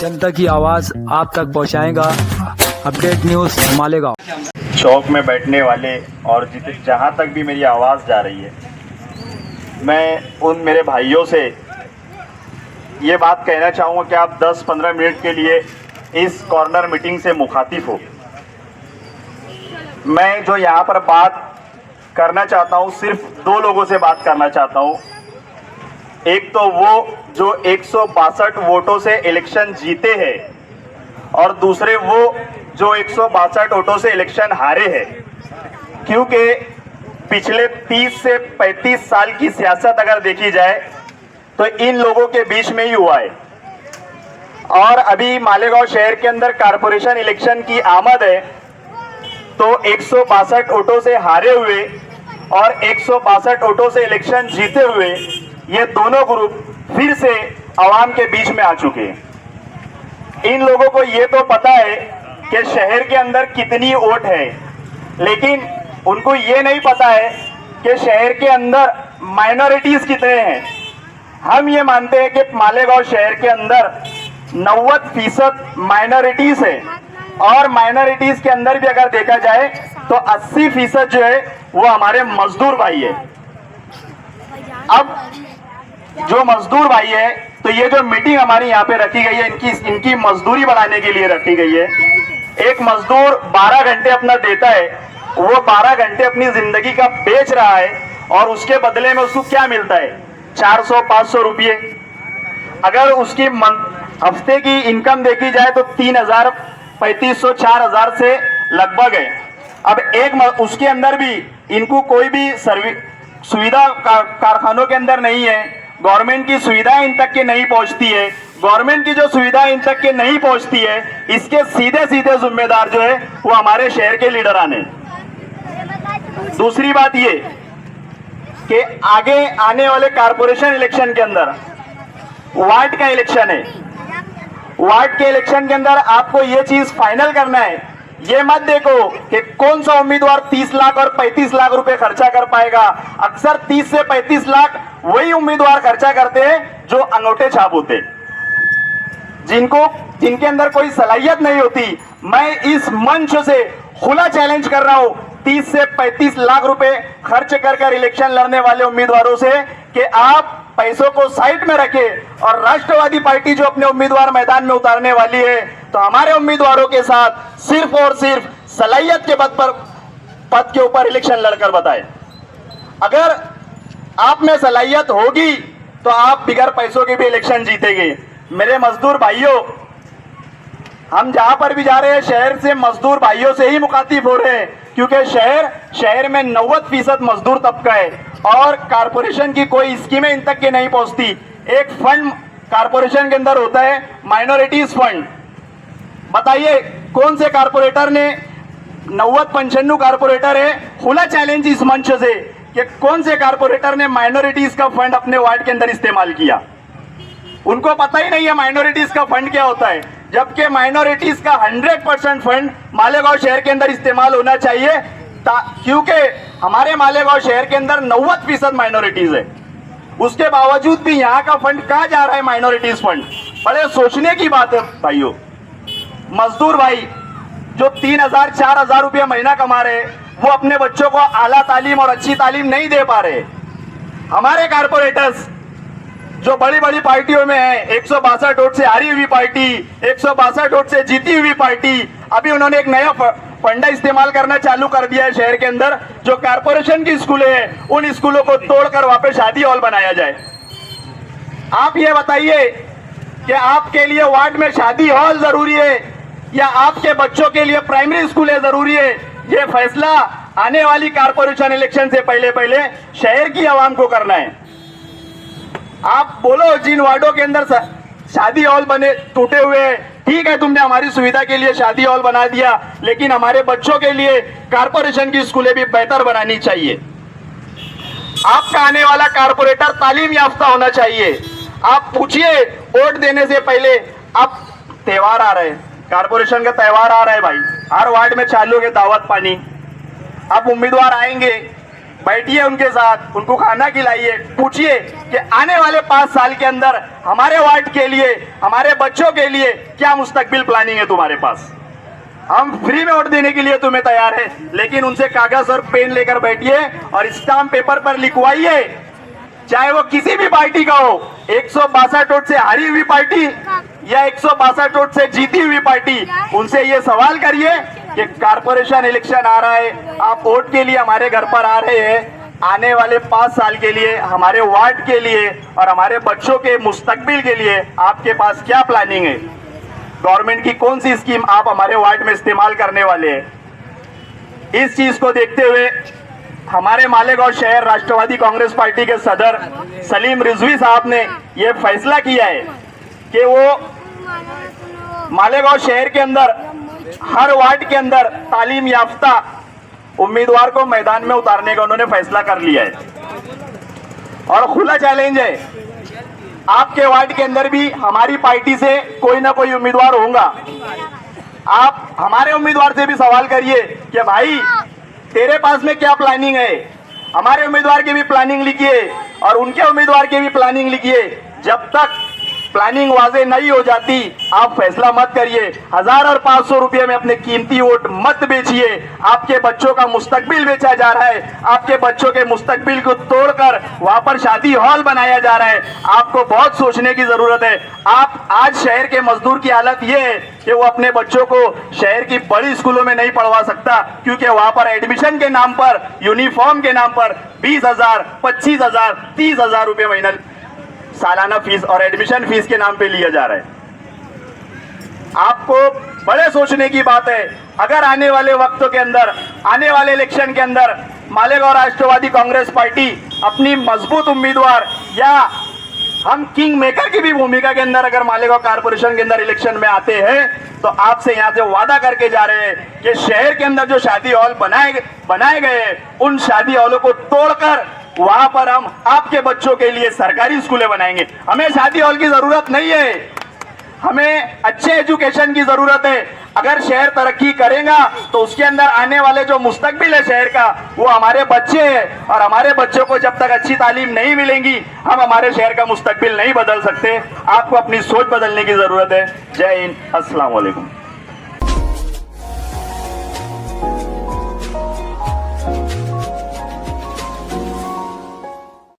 जनता की आवाज़ आप तक पहुंचाएगा अपडेट न्यूज़ मालेगांव। चौक में बैठने वाले और जहाँ तक भी मेरी आवाज़ जा रही है, मैं उन मेरे भाइयों से ये बात कहना चाहूँगा कि आप 10-15 मिनट के लिए इस कॉर्नर मीटिंग से मुखातिब हो। मैं जो यहाँ पर बात करना चाहता हूँ, सिर्फ दो लोगों से बात करना चाहता हूँ। एक तो वो जो 162 वोटों से इलेक्शन जीते हैं और दूसरे वो जो 162 वोटों से इलेक्शन हारे हैं। क्योंकि पिछले 30 से 35 साल की सियासत अगर देखी जाए तो इन लोगों के बीच में ही हुआ है। और अभी मालेगांव शहर के अंदर कारपोरेशन इलेक्शन की आमद है, तो 162 वोटों से हारे हुए और 162 वोटों से इलेक्शन जीते हुए ये दोनों ग्रुप फिर से आवाम के बीच में आ चुके हैं। इन लोगों को ये तो पता है कि शहर के अंदर कितनी वोट है, लेकिन उनको ये नहीं पता है कि शहर के अंदर माइनॉरिटीज कितने हैं। हम ये मानते हैं कि मालेगांव शहर के अंदर 90% माइनॉरिटीज है और माइनॉरिटीज के अंदर भी अगर देखा जाए तो 80% जो है वो हमारे मजदूर भाई है। अब जो मजदूर भाई है, तो ये जो मीटिंग हमारी यहाँ पे रखी गई है, इनकी मजदूरी बढ़ाने के लिए रखी गई है। एक मजदूर 12 घंटे अपना देता है, वो 12 घंटे अपनी जिंदगी का बेच रहा है और उसके बदले में उसको क्या मिलता है? 400-500 रुपये। अगर उसकी हफ्ते की इनकम देखी जाए तो 3000, 3500, 4000 से लगभग है। अब एक उसके अंदर भी इनको कोई भी सुविधा कारखानों के अंदर नहीं है, गवर्नमेंट की सुविधाएं इन तक के नहीं पहुंचती है। गवर्नमेंट की जो सुविधाएं इन तक के नहीं पहुंचती है, इसके सीधे सीधे जिम्मेदार जो है वो हमारे शहर के लीडरान है। दूसरी बात ये कि आगे आने वाले कारपोरेशन इलेक्शन के अंदर वार्ड का इलेक्शन है। वार्ड के इलेक्शन के अंदर आपको ये चीज फाइनल करना है, ये मत देखो कि कौन सा उम्मीदवार 30 लाख और 35 लाख रुपए खर्चा कर पाएगा। अक्सर 30 से 35 लाख वही उम्मीदवार खर्चा करते हैं जो अंगूठे छाप होते, जिनके अंदर कोई सलाहियत नहीं होती। मैं इस मंच से खुला चैलेंज कर रहा हूं 30 से 35 लाख रुपए खर्च कर इलेक्शन लड़ने वाले उम्मीदवारों से कि आप पैसों को साइड में रखें और राष्ट्रवादी पार्टी जो अपने उम्मीदवार मैदान में उतारने वाली है, तो हमारे उम्मीदवारों के साथ सिर्फ और सिर्फ सलाहियत के पद के ऊपर इलेक्शन लड़कर बताएं। अगर आप में सलाहियत होगी तो आप बिगर पैसों के भी इलेक्शन जीतेंगे। मेरे मजदूर भाइयों, हम जहां पर भी जा रहे हैं शहर से मजदूर भाइयों से ही मुखातिब हो रहे हैं, क्योंकि शहर में 90% मजदूर तबका है और कारपोरेशन की कोई स्कीमें इन तक के नहीं पहुंचती। एक फंड कारपोरेशन के अंदर होता है, माइनॉरिटीज फंड। बताइए कौन से कारपोरेटर ने, 90-95 कारपोरेटर है, खुला चैलेंज इस मंच से कि कौन से कारपोरेटर ने माइनॉरिटीज का फंड अपने वार्ड के अंदर इस्तेमाल किया। उनको पता ही नहीं है माइनॉरिटीज का फंड क्या होता है, जबकि माइनॉरिटीज का 100% फंड मालेगांव शहर के अंदर इस्तेमाल होना चाहिए, क्योंकि हमारे मालेगांव शहर के अंदर 90% माइनॉरिटीज है। उसके बावजूद भी यहाँ का फंड कहाँ जा रहा है? Minorities fund. बड़े सोचने की बात है भाइयों। मजदूर भाई जो 3000-4000 रुपये महीना कमा रहे, वो अपने बच्चों को आला तालीम और अच्छी तालीम नहीं दे पा रहे। हमारे कारपोरेटर्स जो बड़ी बड़ी पार्टियों में है, 162 वोट से हारी हुई पार्टी, 162 वोट से जीती हुई पार्टी, अभी उन्होंने एक नया फंडा इस्तेमाल करना चालू कर दिया है शहर के अंदर। जो कारपोरेशन की स्कूलें हैं, उन स्कूलों को तोड़कर वापस शादी हॉल बनाया जाए। आप ये बताइए कि आपके लिए वार्ड में शादी हॉल जरूरी है या आपके बच्चों के लिए प्राइमरी स्कूलें जरूरी है? ये फैसला आने वाली कारपोरेशन इलेक्शन से पहले शहर की आवाम को करना है। आप बोलो जिन वार्डों के अंदर शादी हॉल बने टूटे हुए, ठीक है, तुमने हमारी सुविधा के लिए शादी हॉल बना दिया, लेकिन हमारे बच्चों के लिए कारपोरेशन की स्कूलें भी बेहतर बनानी चाहिए। आपका आने वाला कारपोरेटर तालीम याफ्ता होना चाहिए। आप पूछिए वोट देने से पहले, अब त्योहार आ रहे हैं, कारपोरेशन का त्योहार आ रहा है भाई, हर वार्ड में चालू है दावत पानी। अब उम्मीदवार आएंगे, बैठिए उनके साथ, उनको खाना खिलाइए, पूछिए कि आने वाले 5 साल के अंदर हमारे वार्ड के लिए, हमारे बच्चों के लिए क्या मुस्तकबिल प्लानिंग है तुम्हारे पास। हम फ्री में वोट देने के लिए तुम्हें तैयार है, लेकिन उनसे कागज और पेन लेकर बैठिए और स्टाम्प पेपर पर लिखवाइए, चाहे वो किसी भी पार्टी का हो, 162 वोट से हारी हुई पार्टी या 162 वोट से जीती हुई पार्टी, उनसे ये सवाल करिए कि कारपोरेशन इलेक्शन आ रहा है, आप वोट के लिए हमारे घर पर आ रहे हैं, आने वाले 5 साल के लिए, हमारे वार्ड के लिए और हमारे बच्चों के मुस्तकबिल के लिए आपके पास क्या प्लानिंग है, गवर्नमेंट की कौन सी स्कीम आप हमारे वार्ड में इस्तेमाल करने वाले हैं। इस चीज को देखते हुए हमारे मालेगांव शहर राष्ट्रवादी कांग्रेस पार्टी के सदर सलीम रिजवी साहब ने यह फैसला किया है कि वो मालेगांव शहर के अंदर हर वार्ड के अंदर तालीम याफ्ता उम्मीदवार को मैदान में उतारने का उन्होंने फैसला कर लिया है। और खुला चैलेंज है, आपके वार्ड के अंदर भी हमारी पार्टी से कोई ना कोई उम्मीदवार होगा। आप हमारे उम्मीदवार से भी सवाल करिए कि भाई तेरे पास में क्या प्लानिंग है, हमारे उम्मीदवार की भी प्लानिंग लिखिए और उनके उम्मीदवार की भी प्लानिंग लिखिए। जब तक प्लानिंग वाजे नहीं हो जाती आप फैसला मत करिए। 1000 और 500 रुपए में अपने कीमती वोट मत बेचिए। आपके बच्चों का मुस्तकबिल बेचा जा रहा है, आपके बच्चों के मुस्तकबिल को तोड़कर वहां पर शादी हॉल बनाया जा रहा है। आपको बहुत सोचने की जरूरत है। आप आज शहर के मजदूर की हालत ये है कि वो अपने बच्चों को शहर की बड़ी स्कूलों में नहीं पढ़वा सकता, क्योंकि वहां पर एडमिशन के नाम पर, यूनिफॉर्म के नाम पर 20,000, 25,000, 30,000 रुपए महीना सालाना फीस और एडमिशन फीस के नाम पे लिया जा रहा है। आपको बड़े सोचने की बात है। अगर आने वाले वक्तों के अंदर, आने वाले इलेक्शन के अंदर मालेगांव राष्ट्रवादी कांग्रेस पार्टी अपनी मजबूत उम्मीदवार या हम किंग मेकर की भी भूमिका के अंदर अगर मालेगांव कारपोरेशन के अंदर इलेक्शन में आते हैं, तो आपसे यहां से वादा करके जा रहे हैं कि शहर के अंदर जो शादी हॉल बनाए गए हैं, उन शादी हॉलों को तोड़कर वहां पर हम आपके बच्चों के लिए सरकारी स्कूलें बनाएंगे। हमें शादी हॉल की जरूरत नहीं है, हमें अच्छे एजुकेशन की जरूरत है। अगर शहर तरक्की करेगा तो उसके अंदर आने वाले जो मुस्तकबिल है शहर का, वो हमारे बच्चे हैं और हमारे बच्चों को जब तक अच्छी तालीम नहीं मिलेंगी हम हमारे शहर का मुस्तकबिल नहीं बदल सकते। आपको अपनी सोच बदलने की जरूरत है। जय हिंद, अस्सलाम वालेकुम।